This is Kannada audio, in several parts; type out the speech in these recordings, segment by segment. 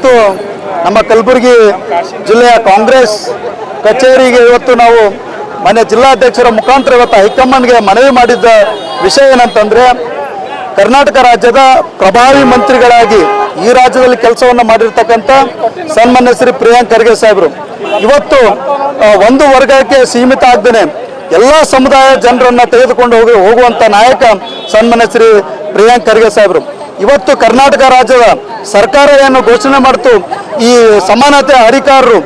ಇವತ್ತು ನಮ್ಮ ಕಲಬುರಗಿ ಜಿಲ್ಲೆಯ ಕಾಂಗ್ರೆಸ್ ಕಚೇರಿಗೆ ಇವತ್ತು ನಾವು ಮಾನ್ಯ ಜಿಲ್ಲಾಧ್ಯಕ್ಷರ ಮುಖಾಂತರ ಇವತ್ತು ಹೈಕಮಾಂಡ್ಗೆ ಮನವಿ ಮಾಡಿದ್ದ ವಿಷಯ ಏನಂತಂದರೆ, ಕರ್ನಾಟಕ ರಾಜ್ಯದ ಪ್ರಭಾವಿ ಮಂತ್ರಿಗಳಾಗಿ ಈ ರಾಜ್ಯದಲ್ಲಿ ಕೆಲಸವನ್ನು ಮಾಡಿರ್ತಕ್ಕಂಥ ಸನ್ಮಾನ್ಯ ಶ್ರೀ ಪ್ರಿಯಾಂಕ್ ಖರ್ಗೆ ಸಾಹೇಬರು ಇವತ್ತು ಒಂದು ವರ್ಗಕ್ಕೆ ಸೀಮಿತ ಆಗದೇನೆ ಎಲ್ಲ ಸಮುದಾಯ ಜನರನ್ನು ತೆಗೆದುಕೊಂಡು ಹೋಗುವಂಥ ನಾಯಕ ಸನ್ಮಾನ್ಯ ಶ್ರೀ ಪ್ರಿಯಾಂಕ್ ಖರ್ಗೆ ಸಾಹೇಬರು ಇವತ್ತು ಕರ್ನಾಟಕ ರಾಜ್ಯದ ಸರ್ಕಾರ ಏನು ಘೋಷಣೆ ಮಾಡ್ತು, ಈ ಸಮಾನತೆ ಅಧಿಕಾರರು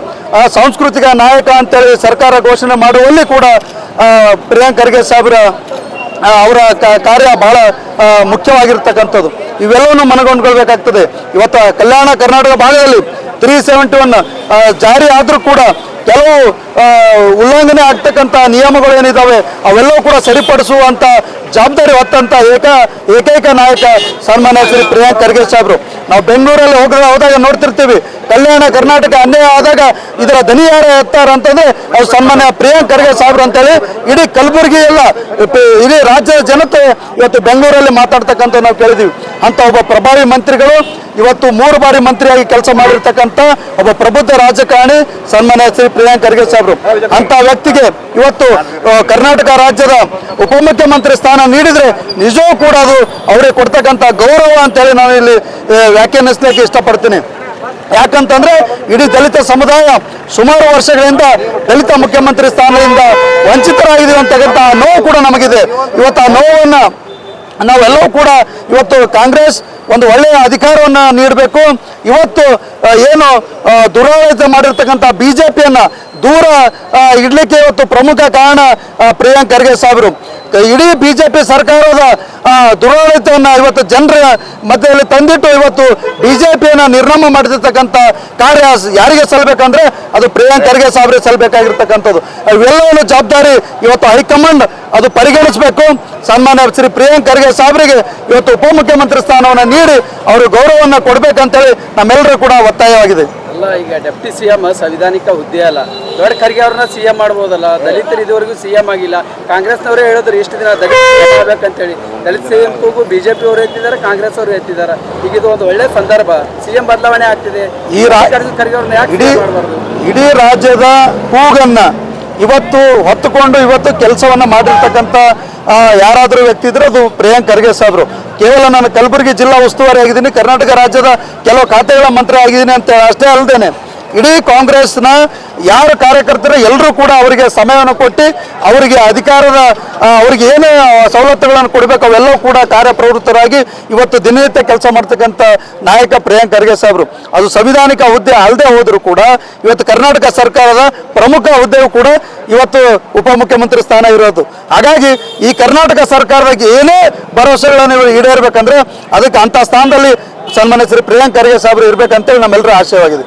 ಸಾಂಸ್ಕೃತಿಕ ನಾಯಕ ಅಂತೇಳಿ ಸರ್ಕಾರ ಘೋಷಣೆ ಮಾಡುವಲ್ಲಿ ಕೂಡ ಪ್ರಿಯಾಂಕ್ ಖರ್ಗೆ ಸಾಹೇಬರ ಅವರ ಕಾರ್ಯ ಬಹಳ ಮುಖ್ಯವಾಗಿರ್ತಕ್ಕಂಥದ್ದು. ಇವೆಲ್ಲವನ್ನು ಮನಗೊಂಡ್ಕೊಳ್ಬೇಕಾಗ್ತದೆ. ಇವತ್ತು ಕಲ್ಯಾಣ ಕರ್ನಾಟಕ ಭಾಗದಲ್ಲಿ 371 ಜಾರಿ ಆದರೂ ಕೂಡ ಕೆಲವು ಉಲ್ಲಂಘನೆ ಆಗ್ತಕ್ಕಂಥ ನಿಯಮಗಳು ಏನಿದ್ದಾವೆ ಅವೆಲ್ಲವೂ ಕೂಡ ಸರಿಪಡಿಸುವಂಥ ಜವಾಬ್ದಾರಿ ಹೊತ್ತಂಥ ಏಕೈಕ ನಾಯಕ ಸನ್ಮಾನ್ಯ ಶ್ರೀ ಪ್ರಿಯಾಂಕ್ ಖರ್ಗೆ ಸಾಹೇಬರು. ನಾವು ಬೆಂಗಳೂರಲ್ಲಿ ಹೋದಾಗ ನೋಡ್ತಿರ್ತೀವಿ, ಕಲ್ಯಾಣ ಕರ್ನಾಟಕ ಅನ್ಯಾಯ ಆದಾಗ ಇದರ ದನಿ ಯಾರು ಎತ್ತಾರೆ ಅಂತಂದರೆ ಅದು ಸನ್ಮಾನ್ಯ ಪ್ರಿಯಾಂಕ್ ಖರ್ಗೆ ಸಾಹೇಬರು ಅಂತೇಳಿ ಇಡೀ ಕಲಬುರಗಿ ಎಲ್ಲ ಇಡೀ ರಾಜ್ಯದ ಜನತೆ ಇವತ್ತು ಬೆಂಗಳೂರಲ್ಲಿ ಮಾತಾಡ್ತಕ್ಕಂಥ ನಾವು ಕೇಳಿದ್ದೀವಿ. ಅಂಥ ಒಬ್ಬ ಪ್ರಭಾವಿ ಮಂತ್ರಿಗಳು ಇವತ್ತು 3 ಬಾರಿ ಮಂತ್ರಿಯಾಗಿ ಕೆಲಸ ಮಾಡಿರ್ತಕ್ಕಂಥ ಒಬ್ಬ ಪ್ರಬುದ್ಧ ರಾಜಕಾರಣಿ ಸನ್ಮಾನ್ಯ ಶ್ರೀ ಪ್ರಿಯಾಂಕ್ ಖರ್ಗೆ ಸಾಹೇಬರು. ಅಂಥ ವ್ಯಕ್ತಿಗೆ ಇವತ್ತು ಕರ್ನಾಟಕ ರಾಜ್ಯದ ಉಪಮುಖ್ಯಮಂತ್ರಿ ಸ್ಥಾನ ನೀಡಿದರೆ ನಿಜವೂ ಕೂಡ ಅದು ಅವರಿಗೆ ಕೊಡ್ತಕ್ಕಂಥ ಗೌರವ ಅಂತೇಳಿ ನಾನು ಇಲ್ಲಿ ವ್ಯಾಖ್ಯಾನಿಸಲಿಕ್ಕೆ ಇಷ್ಟಪಡ್ತೀನಿ. ಯಾಕಂತಂದರೆ ಇಡೀ ದಲಿತ ಸಮುದಾಯ ಸುಮಾರು ವರ್ಷಗಳಿಂದ ದಲಿತ ಮುಖ್ಯಮಂತ್ರಿ ಸ್ಥಾನದಿಂದ ವಂಚಿತರಾಗಿದ್ದೀವಿ ಅಂತಕ್ಕಂಥ ನೋವು ಕೂಡ ನಮಗಿದೆ. ಇವತ್ತು ಆ ನೋವನ್ನು ನಾವೆಲ್ಲವೂ ಕೂಡ ಇವತ್ತು ಕಾಂಗ್ರೆಸ್ ಒಂದು ಒಳ್ಳೆಯ ಅಧಿಕಾರವನ್ನು ನೀಡಬೇಕು. ಇವತ್ತು ಏನು ದುರಾಡಳಿತ ಮಾಡಿರ್ತಕ್ಕಂಥ BJPಯನ್ನು ದೂರ ಇಡಲಿಕ್ಕೆ ಇವತ್ತು ಪ್ರಮುಖ ಕಾರಣ ಪ್ರಿಯಾಂಕ್ ಖರ್ಗೆ ಸಾಹೇಬರು. ಇಡೀ BJP ಸರ್ಕಾರದ ದುರಾಡಳಿತವನ್ನು ಇವತ್ತು ಜನರ ಮಧ್ಯದಲ್ಲಿ ತಂದಿಟ್ಟು ಇವತ್ತು BJPಯನ್ನು ನಿರ್ನಾಮ ಮಾಡಿರ್ತಕ್ಕಂಥ ಕಾರ್ಯ ಯಾರಿಗೆ ಸಲ್ಲಬೇಕಂದ್ರೆ ಅದು ಪ್ರಿಯಾಂಕ್ ಖರ್ಗೆ ಸಾಹೇಬರಿಗೆ ಸಲ್ಲಬೇಕಾಗಿರ್ತಕ್ಕಂಥದ್ದು. ಇವೆಲ್ಲವನ್ನು ಜವಾಬ್ದಾರಿ ಇವತ್ತು ಹೈಕಮಾಂಡ್ ಅದು ಪರಿಗಣಿಸಬೇಕು. ಸನ್ಮಾನ್ಯ ಶ್ರೀ ಪ್ರಿಯಾಂಕ್ ಖರ್ಗೆ ಸಾಹೇಬರಿಗೆ ಇವತ್ತು ಉಪಮುಖ್ಯಮಂತ್ರಿ ಸ್ಥಾನವನ್ನು ನೀಡಿ ಅವರು ಗೌರವವನ್ನು ಕೊಡಬೇಕಂತೇಳಿ ನಮ್ಮೆಲ್ಲರೂ ಕೂಡ ಒತ್ತಾಯವಾಗಿದೆ. ಅಲ್ಲ, ಈಗ ಡೆಪ್ಟಿ CM ಸಂವಿಧಾನಿಕ ಹುದ್ದೆ ಅಲ್ಲ, ದೊಡ್ಡ ಖರ್ಗೆ ಅವ್ರನ್ನ CM ಮಾಡ್ಬೋದಲ್ಲ. ದಲಿತರು ಇದುವರೆಗೂ CM ಆಗಿಲ್ಲ. ಕಾಂಗ್ರೆಸ್ನವರೇ ಹೇಳಿದ್ರು ಇಷ್ಟು ದಿನ ದಲಿತ ಮಾಡ್ಬೇಕಂತೇಳಿ. ದಲಿತ CM ಕೂಗು BJP ಅವರು ಎತ್ತಿದ್ದಾರೆ, ಕಾಂಗ್ರೆಸ್ ಅವರು ಎತ್ತಿದ್ದಾರೆ. ಈಗ ಇದು ಒಂದು ಒಳ್ಳೆ ಸಂದರ್ಭ, CM ಬದಲಾವಣೆ ಆಗ್ತಿದೆ. ಖರ್ಗೆ ಅವ್ರನ್ನ ಯಾಕೆ ಮಾಡಬಾರ್ದು? ಇಡೀ ರಾಜ್ಯದ ಕೂಗನ್ನ ಇವತ್ತು ಹೊತ್ತುಕೊಂಡು ಇವತ್ತು ಕೆಲಸವನ್ನು ಮಾಡಿರ್ತಕ್ಕಂಥ ಯಾರಾದರೂ ವ್ಯಕ್ತಿ ಇದ್ರೆ ಅದು ಪ್ರಿಯಾಂಕ್ ಖರ್ಗೆ ಸಾಹೇಬರು. ಕೇವಲ ನಾನು ಕಲಬುರಗಿ ಜಿಲ್ಲಾ ಉಸ್ತುವಾರಿ ಆಗಿದ್ದೀನಿ, ಕರ್ನಾಟಕ ರಾಜ್ಯದ ಕೆಲವು ಖಾತೆಗಳ ಮಂತ್ರಿ ಆಗಿದ್ದೀನಿ ಅಂತ ಅಷ್ಟೇ ಅಲ್ಲದೇನೆ ಇಡೀ ಕಾಂಗ್ರೆಸ್ನ ಯಾರು ಕಾರ್ಯಕರ್ತರು ಎಲ್ಲರೂ ಕೂಡ ಅವರಿಗೆ ಸಮಯವನ್ನು ಕೊಟ್ಟು ಅವರಿಗೆ ಅಧಿಕಾರದ ಅವ್ರಿಗೆ ಏನೇ ಸವಲತ್ತುಗಳನ್ನು ಕೊಡಬೇಕು ಅವೆಲ್ಲವೂ ಕೂಡ ಕಾರ್ಯಪ್ರವೃತ್ತರಾಗಿ ಇವತ್ತು ದಿನನಿತ್ಯ ಕೆಲಸ ಮಾಡ್ತಕ್ಕಂಥ ನಾಯಕ ಪ್ರಿಯಾಂಕ್ ಖರ್ಗೆ ಸಾಹೇಬರು. ಅದು ಸಂವಿಧಾನಿಕ ಹುದ್ದೆ ಅಲ್ಲದೆ ಹೋದರೂ ಕೂಡ ಇವತ್ತು ಕರ್ನಾಟಕ ಸರ್ಕಾರದ ಪ್ರಮುಖ ಹುದ್ದೆಯೂ ಕೂಡ ಇವತ್ತು ಉಪಮುಖ್ಯಮಂತ್ರಿ ಸ್ಥಾನ ಇರೋದು. ಹಾಗಾಗಿ ಈ ಕರ್ನಾಟಕ ಸರ್ಕಾರದಾಗ ಏನೇ ಭರವಸೆಗಳನ್ನು ಈಡೇರಬೇಕಂದ್ರೆ ಅದಕ್ಕೆ ಅಂಥ ಸ್ಥಾನದಲ್ಲಿ ಸನ್ಮಾನ್ಯ ಶ್ರೀ ಪ್ರಿಯಾಂಕ್ ಖರ್ಗೆ ಸಾಹೇಬರು ಇರಬೇಕಂತೇಳಿ ನಮ್ಮೆಲ್ಲರ ಆಶಯವಾಗಿದೆ.